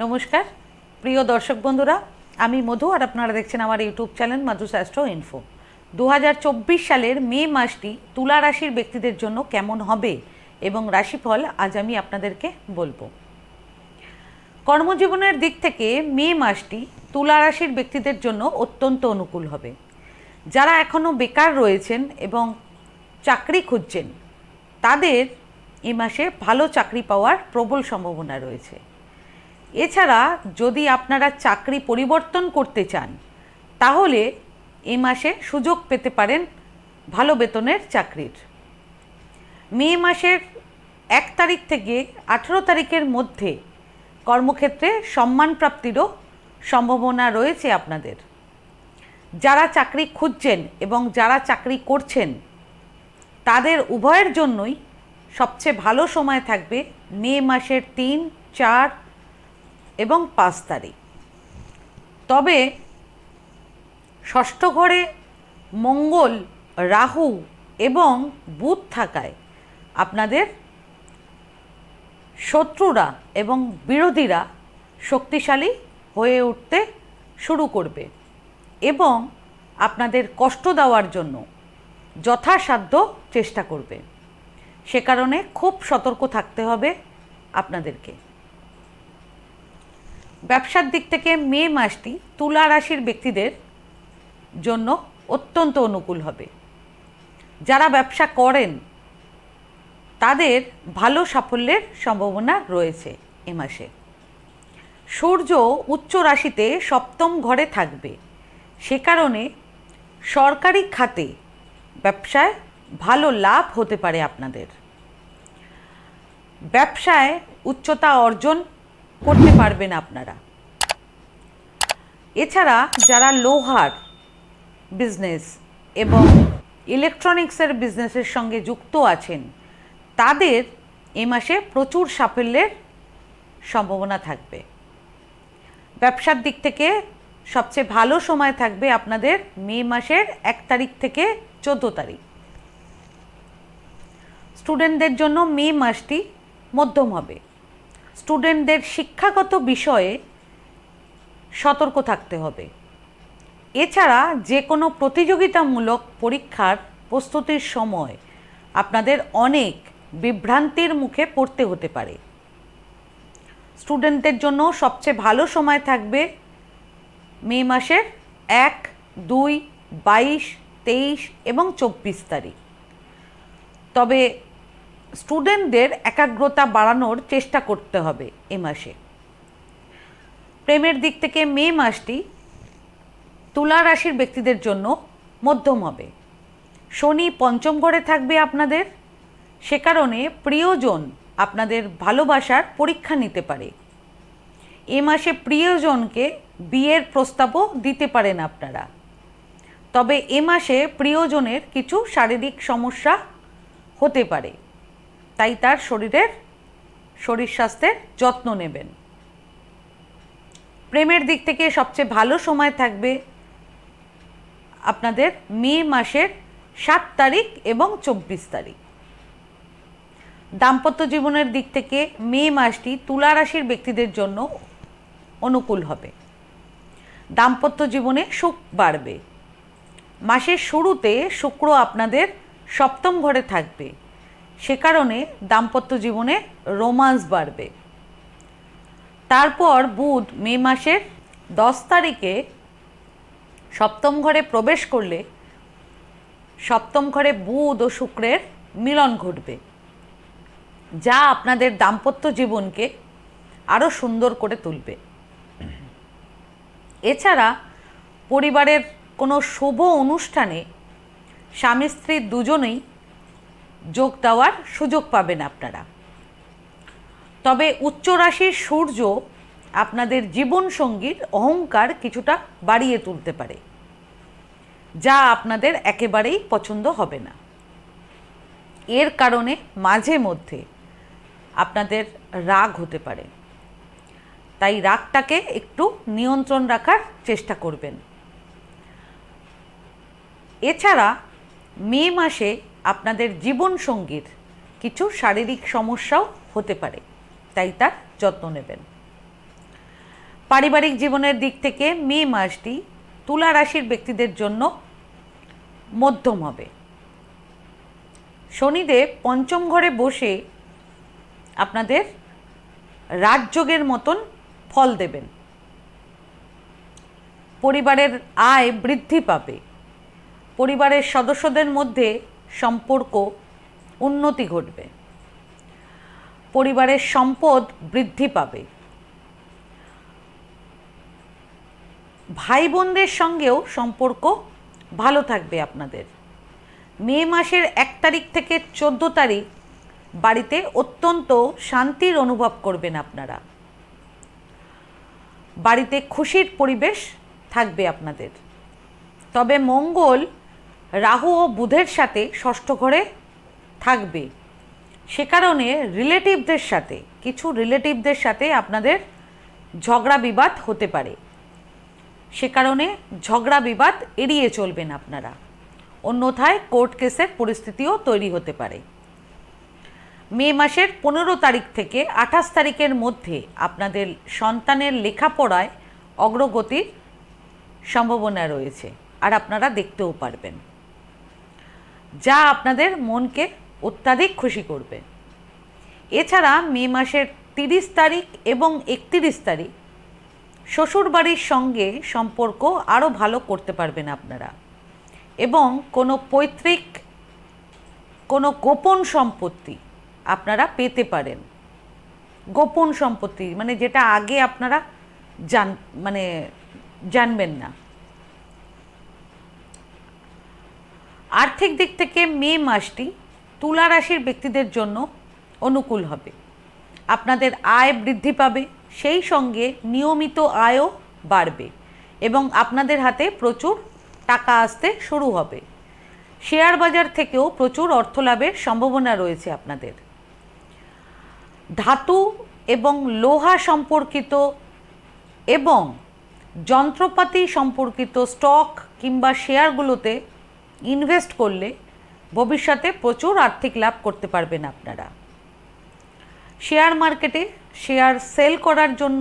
নমস্কার প্রিয় দর্শক বন্ধুরা, আমি মধু আর আপনারা দেখছেন আমার ইউটিউব চ্যানেল মাধুস অ্যাস্ট্রো ইনফো। 2024 সালের মে মাসটি তুলা রাশির ব্যক্তিদের জন্য কেমন হবে এবং রাশিফল আজ আমি আপনাদেরকে বলবো। কর্মজীবনের দিক থেকে মে মাসটি তুলা রাশির ব্যক্তিদের জন্য অত্যন্ত অনুকূল হবে। যারা এখনও বেকার রয়েছেন এবং চাকরি খুঁজছেন তাদের এই মাসে ভালো চাকরি পাওয়ার প্রবল সম্ভাবনা রয়েছে। এছাড়া যদি আপনারা চাকরি পরিবর্তন করতে চান তাহলে এই মাসে সুযোগ পেতে পারেন ভালো বেতনের চাকরির। মে মাসের 1 তারিখ থেকে 18 তারিখের মধ্যে কর্মক্ষেত্রে সম্মান প্রাপ্তিরও সম্ভাবনা রয়েছে আপনাদের। যারা চাকরি খুঁজছেন এবং যারা চাকরি করছেন তাদের উভয়ের জন্যই সবচেয়ে ভালো সময় থাকবে মে মাসের 3, 4 এবং 5 তারিখ। তবে ষষ্ঠ ঘরে মঙ্গল, রাহু এবং বুধ থাকায় আপনাদের শত্রুরা এবং বিরোধীরা শক্তিশালী হয়ে উঠতে শুরু করবে এবং আপনাদের কষ্ট দেওয়ার জন্য যথাসাধ্য চেষ্টা করবে। সে কারণে খুব সতর্ক থাকতে হবে আপনাদেরকে। ব্যবসার দিক থেকে মে মাসটি তুলা রাশির ব্যক্তিদের জন্য অত্যন্ত অনুকূল হবে। যারা ব্যবসা করেন তাদের ভালো সাফল্যের সম্ভাবনা রয়েছে এ মাসে। সূর্য উচ্চ রাশিতে সপ্তম ঘরে থাকবে, সে কারণে সরকারি খাতে ব্যবসায় ভালো লাভ হতে পারে আপনাদের। ব্যবসায় উচ্চতা অর্জন করতে পারবেন আপনারা। এছাড়া যারা লোহার বিজনেস এবং ইলেকট্রনিক্সের বিজনেসের সঙ্গে যুক্ত আছেন তাদের এ মাসে প্রচুর সাফল্যের সম্ভাবনা থাকবে। ব্যবসার দিক থেকে সবচেয়ে ভালো সময় থাকবে আপনাদের মে মাসের 1 তারিখ থেকে 14 তারিখ। স্টুডেন্টদের জন্য মে মাসটি মধ্যম হবে। স্টুডেন্টদের শিক্ষাগত বিষয়ে সতর্ক থাকতে হবে। এছাড়া যে কোনো প্রতিযোগিতামূলক পরীক্ষার প্রস্তুতির সময় আপনাদের অনেক বিভ্রান্তির মুখে পড়তে হতে পারে। স্টুডেন্টদের জন্য সবচেয়ে ভালো সময় থাকবে মে মাসের 1, 2, 22, 23 এবং 24 তারিখ। তবে স্টুডেন্টদের একাগ্রতা বাড়ানোর চেষ্টা করতে হবে এ মাসে। প্রেমের দিক থেকে মে মাসটি তুলা রাশির ব্যক্তিদের জন্য মধ্যম হবে। শনি পঞ্চম ঘরে থাকবে আপনাদের, সে কারণে প্রিয়জন আপনাদের ভালোবাসার পরীক্ষা নিতে পারে। এ মাসে প্রিয়জনকে বিয়ের প্রস্তাবও দিতে পারেন আপনারা। তবে এ মাসে প্রিয়জনের কিছু শারীরিক সমস্যা হতে পারে, তাই তার শরীর স্বাস্থ্যের যত্ন নেবেন। প্রেমের দিক থেকে সবচেয়ে ভালো সময় থাকবে আপনাদের মে মাসের 7 তারিখ এবং 24 তারিখ। দাম্পত্য জীবনের দিক থেকে মে মাসটি তুলা রাশির ব্যক্তিদের জন্য অনুকূল হবে। দাম্পত্য জীবনে সুখ বাড়বে। মাসের শুরুতে শুক্র আপনাদের সপ্তম ঘরে থাকবে, সে কারণে দাম্পত্য জীবনে রোমান্স বাড়বে। তারপর বুধ মে মাসের 10 তারিখে সপ্তম ঘরে প্রবেশ করলে সপ্তম ঘরে বুধ ও শুক্রের মিলন ঘটবে, যা আপনাদের দাম্পত্য জীবনকে আরও সুন্দর করে তুলবে। এছাড়া পরিবারের কোনো শুভ অনুষ্ঠানে স্বামী স্ত্রী দুজনেই যোগ দেওয়ার সুযোগ পাবেন আপনারা। তবে উচ্চ রাশির সূর্য আপনাদের জীবনসঙ্গীর অহংকার কিছুটা বাড়িয়ে তুলতে পারে, যা আপনাদের একেবারেই পছন্দ হবে না। এর কারণে মাঝে মধ্যে আপনাদের রাগ হতে পারে, তাই রাগটাকে একটু নিয়ন্ত্রণ রাখার চেষ্টা করবেন। এছাড়া মে মাসে আপনাদের জীবনসঙ্গীর কিছু শারীরিক সমস্যাও হতে পারে, তাই তার যত্ন নেবেন। পারিবারিক জীবনের দিক থেকে মে মাসটি তুলা রাশির ব্যক্তিদের জন্য মধ্যম হবে। শনিদেব পঞ্চম ঘরে বসে আপনাদের রাজযোগের মতন ফল দেবেন। পরিবারের আয় বৃদ্ধি পাবে। পরিবারের সদস্যদের মধ্যে সম্পর্ক উন্নতি ঘটবে। পরিবারের সম্পদ বৃদ্ধি পাবে। ভাই বোনদের সঙ্গেও সম্পর্ক ভালো থাকবে আপনাদের। মে মাসের 1 তারিখ থেকে 14 তারিখ বাড়িতে অত্যন্ত শান্তির অনুভব করবেন আপনারা। বাড়িতে খুশির পরিবেশ থাকবে আপনাদের। তবে মঙ্গল রাহু ও বুধের সাথে ষষ্ঠ ঘরে থাকবে, সে কারণে কিছু রিলেটিভদের সাথে আপনাদের ঝগড়া বিবাদ হতে পারে। সে কারণে ঝগড়া বিবাদ এড়িয়ে চলবেন আপনারা, অন্যথায় কোর্ট কেসের পরিস্থিতিও তৈরি হতে পারে। মে মাসের 15 তারিখ থেকে 28 তারিখের মধ্যে আপনাদের সন্তানের লেখাপড়ায় অগ্রগতির সম্ভাবনা রয়েছে, আর আপনারা দেখতেও পারবেন, যা আপনাদের মনকে অত্যাধিক খুশি করবে। এছাড়া মে মাসের 30 তারিখ এবং 31 তারিখ শ্বশুরবাড়ির সঙ্গে সম্পর্ক আরও ভালো করতে পারবেন আপনারা, এবং কোনো পৈতৃক কোনো গোপন সম্পত্তি আপনারা পেতে পারেন। গোপন সম্পত্তি মানে যেটা আগে আপনারা জানবেন না। আর্থিক দিক থেকে মে মাসটি তুলা রাশির ব্যক্তিদের জন্য অনুকূল হবে। আপনাদের আয় বৃদ্ধি পাবে, সেই সঙ্গে নিয়মিত আয়ও বাড়বে এবং আপনাদের হাতে প্রচুর টাকা আসতে শুরু হবে। শেয়ার বাজার থেকেও প্রচুর অর্থ লাভের সম্ভাবনা রয়েছে আপনাদের। ধাতু এবং লোহা সম্পর্কিত এবং যন্ত্রপাতি সম্পর্কিত স্টক কিংবা শেয়ারগুলোতে ইনভেস্ট করলে ভবিষ্যতে প্রচুর আর্থিক লাভ করতে পারবেন আপনারা। শেয়ার মার্কেটে শেয়ার সেল করার জন্য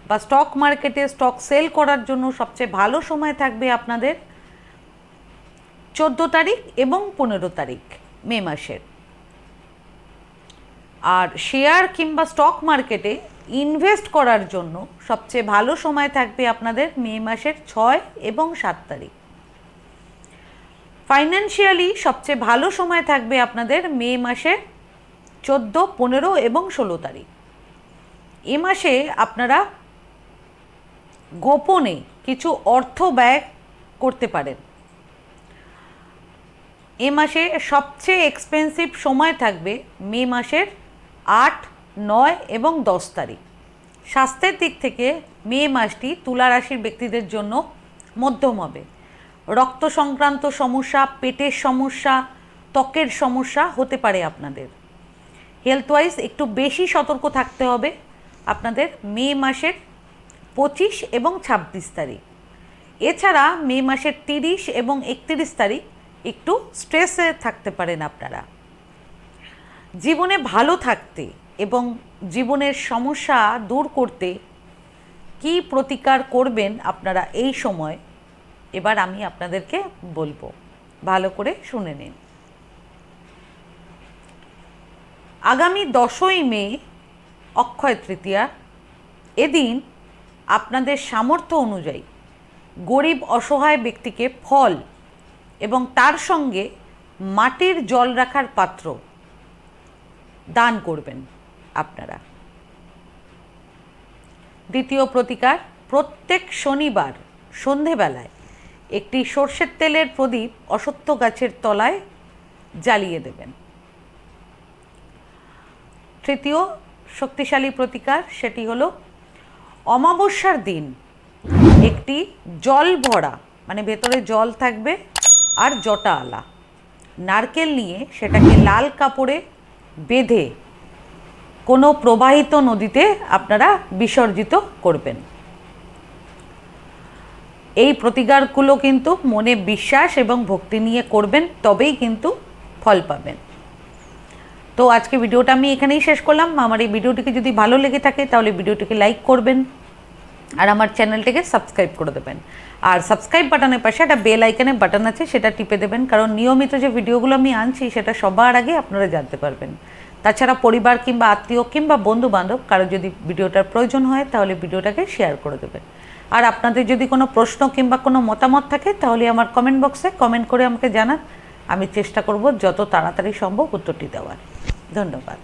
বা স্টক মার্কেটে স্টক সেল করার জন্য সবচেয়ে ভালো সময় থাকবে আপনাদের 14 তারিখ এবং 15 তারিখ মে মাসের। আর শেয়ার কিংবা স্টক মার্কেটে ইনভেস্ট করার জন্য সবচেয়ে ভালো সময় থাকবে আপনাদের মে মাসের 6 এবং 7 তারিখ। ফাইন্যান্সিয়ালি সবচেয়ে ভালো সময় থাকবে আপনাদের মে মাসে 14, 15 এবং 16 তারিখ। এ মাসে আপনারা গোপনে কিছু অর্থ ব্যয় করতে পারেন। এ মাসে সবচেয়ে এক্সপেন্সিভ সময় থাকবে মে মাসের 8, 9 এবং 10 তারিখ। স্বাস্থ্যের দিক থেকে মে মাসটি তুলা রাশির ব্যক্তিদের জন্য মধ্যম হবে। রক্ত সংক্রান্ত সমস্যা, পেটের সমস্যা, ত্বকের সমস্যা হতে পারে আপনাদের। হেলথ ওয়াইজ একটু বেশি সতর্ক থাকতে হবে আপনাদের মে মাসের 25 এবং 26 তারিখ। এছাড়া মে মাসের 30 এবং 31 তারিখ একটু স্ট্রেসে থাকতে পারেন আপনারা। জীবনে ভালো থাকতে এবং জীবনের সমস্যা দূর করতে কি প্রতিকার করবেন আপনারা এই সময়, এবার আমি আপনাদেরকে বলবো, ভালো করে শুনে নিন। আগামী 10ই মে অক্ষয় তৃতীয়া। এদিন আপনাদের সামর্থ্য অনুযায়ী গরিব অসহায় ব্যক্তিকে ফল এবং তার সঙ্গে মাটির জল রাখার পাত্র দান করবেন আপনারা। দ্বিতীয় প্রতিকার, প্রত্যেক শনিবার সন্ধেবেলায় একটি সর্ষের তেলের প্রদীপ অশ্বত্থ গাছের তলায় জ্বালিয়ে দেবেন। তৃতীয় শক্তিশালী প্রতিকার, সেটি হলো অমাবস্যার দিন একটি জল ভরা মানে ভেতরে জল থাকবে আর জটা আলা নারকেল নিয়ে সেটাকে লাল কাপড়ে বেঁধে কোনো প্রবাহিত নদীতে আপনারা বিসর্জিত করবেন। এই প্রতিকারগুলো কিন্তু মনে বিশ্বাস এবং ভক্তি নিয়ে করবেন, তবেই কিন্তু ফল পাবেন। তো আজকে ভিডিওটা আমি এখানেই শেষ করলাম। আমার এই ভিডিওটিকে যদি ভালো লেগে থাকে তাহলে ভিডিওটিকে লাইক করবেন, আর আমার চ্যানেলটিকে সাবস্ক্রাইব করে দেবেন। আর সাবস্ক্রাইব বাটনের পাশে একটা বেল আইকনের বাটন আছে, সেটা টিপে দেবেন, কারণ নিয়মিত যে ভিডিওগুলো আমি আনছি সেটা সবার আগে আপনারা জানতে পারবেন। তাছাড়া পরিবার কিংবা আত্মীয় কিংবা বন্ধু বান্ধব কারো যদি ভিডিওটার প্রয়োজন হয় তাহলে ভিডিওটাকে শেয়ার করে দেবেন। আর আপনাদের যদি কোনো প্রশ্ন কিংবা কোনো মতামত থাকে তাহলে আমার কমেন্ট বক্সে কমেন্ট করে আমাকে জানান, আমি চেষ্টা করব যত তাড়াতাড়ি সম্ভব উত্তরটি দেওয়ার। ধন্যবাদ।